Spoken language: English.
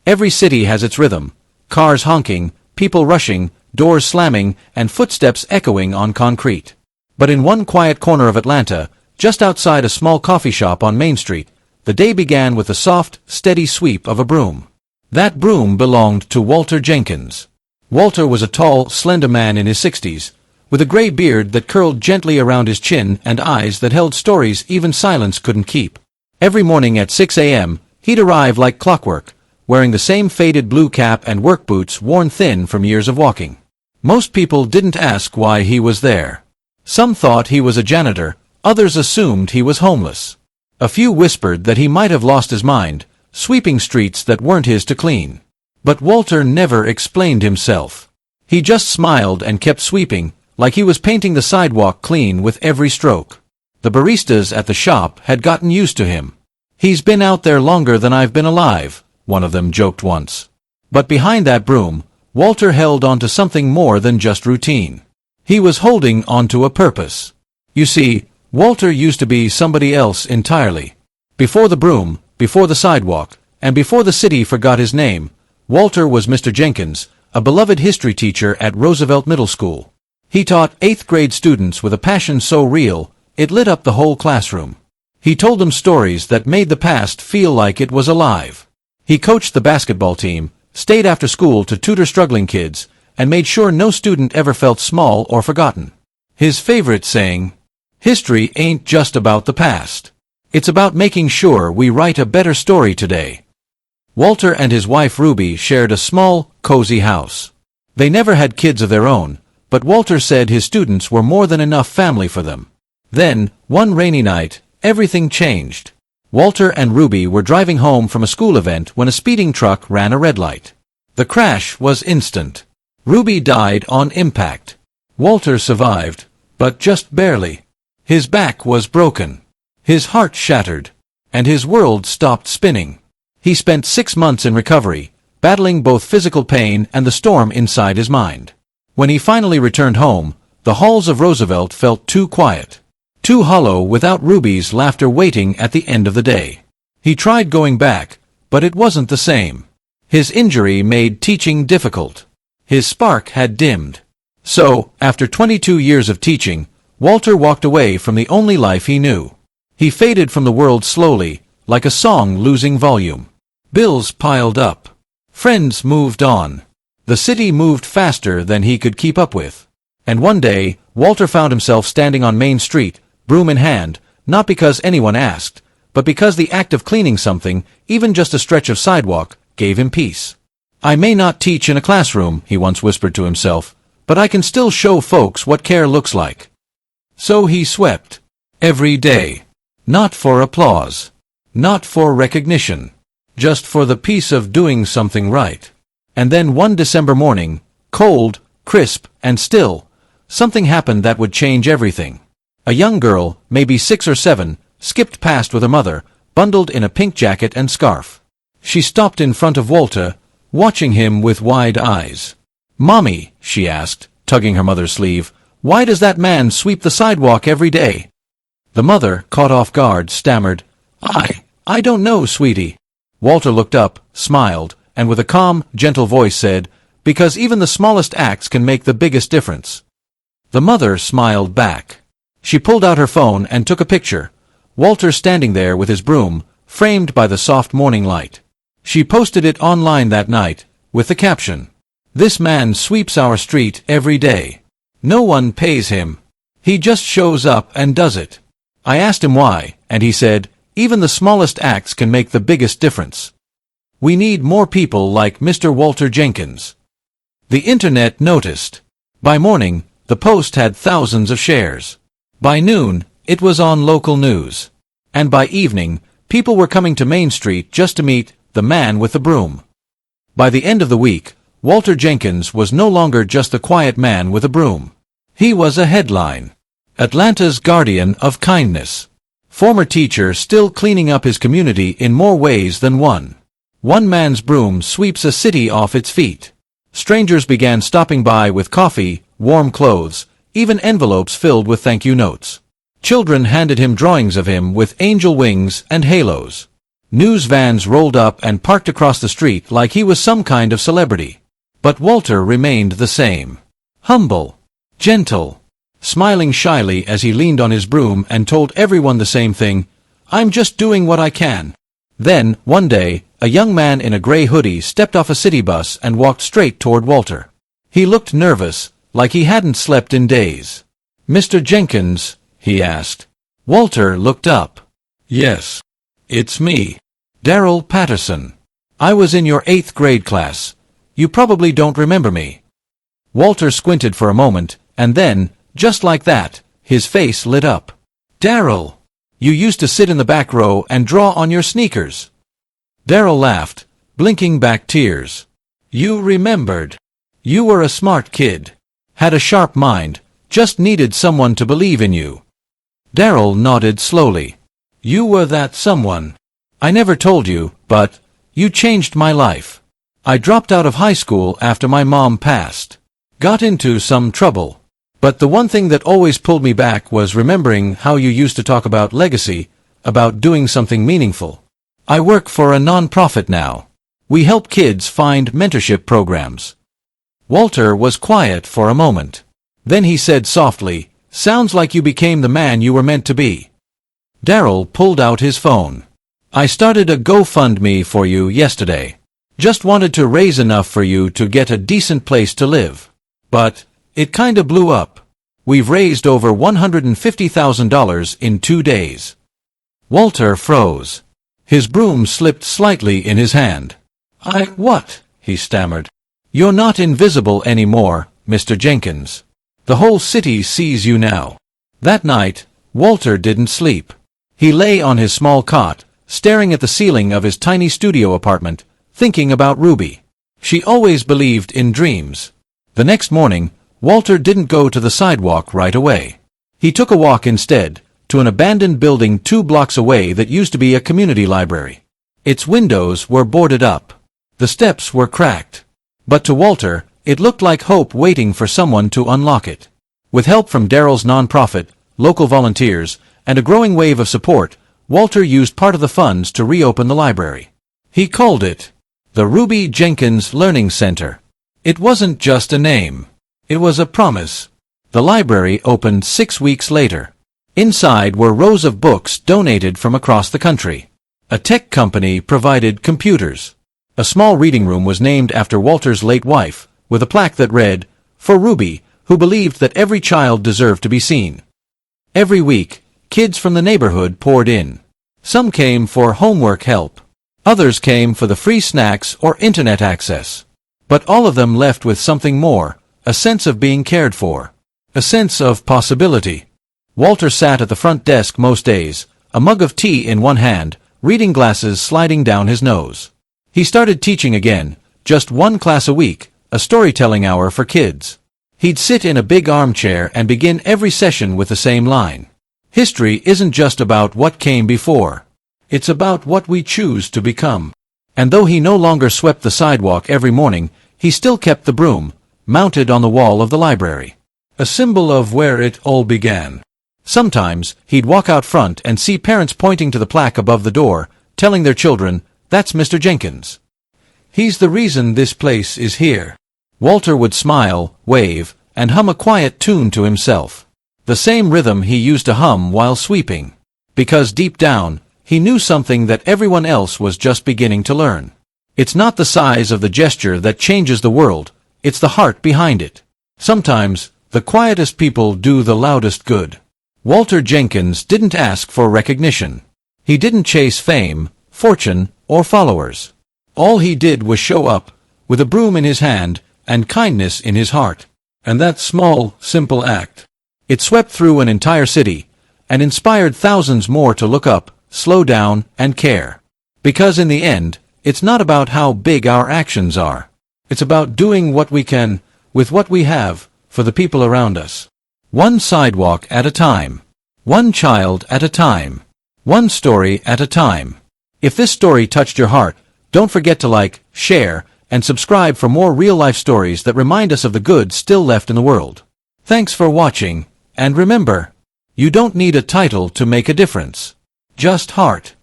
Every city has its rhythm. Cars honking, people rushing, doors slamming, and footsteps echoing on concrete. But in one quiet corner of Atlanta, just outside a small coffee shop on Main Street, the day began with the soft, steady sweep of a broom. That broom belonged to Walter Jenkins. Walter was a tall, slender man in his 60s, with a gray beard that curled gently around his chin and eyes that held stories even silence couldn't keep. Every morning at 6 a.m., he'd arrive like clockwork, wearing the same faded blue cap and work boots worn thin from years of walking. Most people didn't ask why he was there. Some thought he was a janitor, others assumed he was homeless. A few whispered that he might have lost his mind, sweeping streets that weren't his to clean. But Walter never explained himself. He just smiled and kept sweeping, like he was painting the sidewalk clean with every stroke. The baristas at the shop had gotten used to him. "He's been out there longer than I've been alive," one of them joked once. But behind that broom, Walter held on to something more than just routine. He was holding on to a purpose. You see, Walter used to be somebody else entirely. Before the broom, before the sidewalk, and before the city forgot his name, Walter was Mr. Jenkins, a beloved history teacher at Roosevelt Middle School. He taught 8th grade students with a passion so real, it lit up the whole classroom. He told them stories that made the past feel like it was alive. He coached the basketball team, stayed after school to tutor struggling kids, and made sure no student ever felt small or forgotten. His favorite saying, "History ain't just about the past. It's about making sure we write a better story today." Walter and his wife Ruby shared a small, cozy house. They never had kids of their own, but Walter said his students were more than enough family for them. Then, one rainy night, everything changed. Walter and Ruby were driving home from a school event when a speeding truck ran a red light. The crash was instant. Ruby died on impact. Walter survived, but just barely. His back was broken. His heart shattered. And his world stopped spinning. He spent 6 months in recovery, battling both physical pain and the storm inside his mind. When he finally returned home, the halls of Roosevelt felt too quiet, too hollow without Ruby's laughter waiting at the end of the day. He tried going back, but it wasn't the same. His injury made teaching difficult. His spark had dimmed. So, after 22 years of teaching, Walter walked away from the only life he knew. He faded from the world slowly, like a song losing volume. Bills piled up. Friends moved on. The city moved faster than he could keep up with. And one day, Walter found himself standing on Main Street, broom in hand, not because anyone asked, but because the act of cleaning something, even just a stretch of sidewalk, gave him peace. "I may not teach in a classroom," he once whispered to himself, "but I can still show folks what care looks like." So he swept. Every day. Not for applause. Not for recognition. Just for the peace of doing something right. And then one December morning, cold, crisp, and still, something happened that would change everything. A young girl, maybe 6 or 7, skipped past with her mother, bundled in a pink jacket and scarf. She stopped in front of Walter, watching him with wide eyes. "Mommy," she asked, tugging her mother's sleeve, "why does that man sweep the sidewalk every day?" The mother, caught off guard, stammered, I don't know, sweetie." Walter looked up, smiled, and with a calm, gentle voice said, "Because even the smallest acts can make the biggest difference." The mother smiled back. She pulled out her phone and took a picture. Walter standing there with his broom, framed by the soft morning light. She posted it online that night, with the caption, "This man sweeps our street every day. No one pays him. He just shows up and does it." I asked him why, and he said, "Even the smallest acts can make the biggest difference. We need more people like Mr. Walter Jenkins." The internet noticed. By morning, the post had thousands of shares. By noon, it was on local news. And by evening, people were coming to Main Street just to meet the man with the broom. By the end of the week, Walter Jenkins was no longer just a quiet man with a broom. He was a headline. Atlanta's guardian of kindness. Former teacher still cleaning up his community in more ways than one. One man's broom sweeps a city off its feet. Strangers began stopping by with coffee, warm clothes, even envelopes filled with thank you notes. Children handed him drawings of him with angel wings and halos. News vans rolled up and parked across the street like he was some kind of celebrity. But Walter remained the same. Humble. Gentle. Smiling shyly as he leaned on his broom and told everyone the same thing, "I'm just doing what I can." Then, one day, a young man in a gray hoodie stepped off a city bus and walked straight toward Walter. He looked nervous, like he hadn't slept in days. "Mr. Jenkins?" he asked. Walter looked up. "Yes. It's me. Darrell Patterson. I was in your 8th grade class. You probably don't remember me." Walter squinted for a moment, and then, just like that, his face lit up. "Darrell! You used to sit in the back row and draw on your sneakers." Darrell laughed, blinking back tears. "You remembered. You were a smart kid. Had a sharp mind, just needed someone to believe in you." Darrell nodded slowly. "You were that someone. I never told you, but you changed my life. I dropped out of high school after my mom passed. Got into some trouble. But the one thing that always pulled me back was remembering how you used to talk about legacy, about doing something meaningful. I work for a non-profit now. We help kids find mentorship programs." Walter was quiet for a moment. Then he said softly, "Sounds like you became the man you were meant to be." Darrell pulled out his phone. "I started a GoFundMe for you yesterday. Just wanted to raise enough for you to get a decent place to live. But it kinda blew up. We've raised over $150,000 in 2 days." Walter froze. His broom slipped slightly in his hand. What?" he stammered. "You're not invisible anymore, Mr. Jenkins. The whole city sees you now." That night, Walter didn't sleep. He lay on his small cot, staring at the ceiling of his tiny studio apartment, thinking about Ruby. She always believed in dreams. The next morning, Walter didn't go to the sidewalk right away. He took a walk instead, to an abandoned building 2 blocks away that used to be a community library. Its windows were boarded up. The steps were cracked. But to Walter, it looked like hope waiting for someone to unlock it. With help from Darrell's nonprofit, local volunteers, and a growing wave of support, Walter used part of the funds to reopen the library. He called it the Ruby Jenkins Learning Center. It wasn't just a name. It was a promise. The library opened 6 weeks later. Inside were rows of books donated from across the country. A tech company provided computers. A small reading room was named after Walter's late wife, with a plaque that read, "For Ruby, who believed that every child deserved to be seen." Every week, kids from the neighborhood poured in. Some came for homework help. Others came for the free snacks or internet access. But all of them left with something more, a sense of being cared for. A sense of possibility. Walter sat at the front desk most days, a mug of tea in one hand, reading glasses sliding down his nose. He started teaching again, just 1 class a week, a storytelling hour for kids. He'd sit in a big armchair and begin every session with the same line. "History isn't just about what came before. It's about what we choose to become." And though he no longer swept the sidewalk every morning, he still kept the broom, mounted on the wall of the library. A symbol of where it all began. Sometimes, he'd walk out front and see parents pointing to the plaque above the door, telling their children, "That's Mr. Jenkins. He's the reason this place is here." Walter would smile, wave, and hum a quiet tune to himself. The same rhythm he used to hum while sweeping. Because deep down, he knew something that everyone else was just beginning to learn. It's not the size of the gesture that changes the world, it's the heart behind it. Sometimes, the quietest people do the loudest good. Walter Jenkins didn't ask for recognition. He didn't chase fame, fortune, or followers. All he did was show up, with a broom in his hand, and kindness in his heart. And that small, simple act, it swept through an entire city, and inspired thousands more to look up, slow down, and care. Because in the end, it's not about how big our actions are. It's about doing what we can, with what we have, for the people around us. One sidewalk at a time. One child at a time. One story at a time. If this story touched your heart, don't forget to like, share, and subscribe for more real-life stories that remind us of the good still left in the world. Thanks for watching, and remember, you don't need a title to make a difference. Just heart.